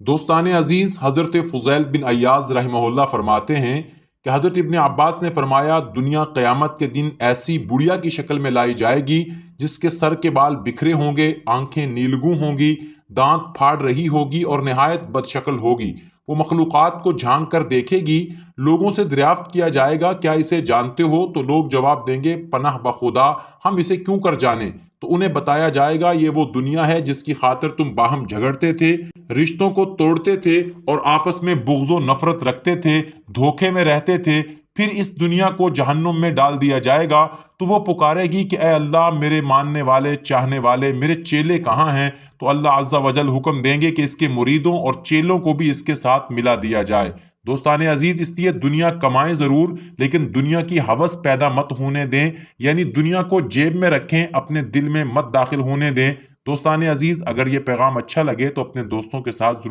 دوستان عزیز، حضرت فضیل بن عیاض رحمہ اللہ فرماتے ہیں کہ حضرت ابن عباس نے فرمایا، دنیا قیامت کے دن ایسی بڑھیا کی شکل میں لائی جائے گی جس کے سر کے بال بکھرے ہوں گے، آنکھیں نیلگوں ہوں گی، دانت پھاڑ رہی ہوگی اور نہایت بد شکل ہوگی۔ وہ مخلوقات کو جھانک کر دیکھے گی۔ لوگوں سے دریافت کیا جائے گا، کیا اسے جانتے ہو؟ تو لوگ جواب دیں گے، پناہ بخدا، ہم اسے کیوں کر جانیں؟ تو انہیں بتایا جائے گا، یہ وہ دنیا ہے جس کی خاطر تم باہم جھگڑتے تھے، رشتوں کو توڑتے تھے اور آپس میں بغض و نفرت رکھتے تھے، دھوکے میں رہتے تھے۔ پھر اس دنیا کو جہنم میں ڈال دیا جائے گا تو وہ پکارے گی کہ اے اللہ، میرے ماننے والے، چاہنے والے، میرے چیلے کہاں ہیں؟ تو اللہ عز و جل حکم دیں گے کہ اس کے مریدوں اور چیلوں کو بھی اس کے ساتھ ملا دیا جائے۔ دوستان عزیز، اس لیے دنیا کمائیں ضرور، لیکن دنیا کی ہوس پیدا مت ہونے دیں، یعنی دنیا کو جیب میں رکھیں، اپنے دل میں مت داخل ہونے دیں۔ دوستان عزیز، اگر یہ پیغام اچھا لگے تو اپنے دوستوں کے ساتھ ضرور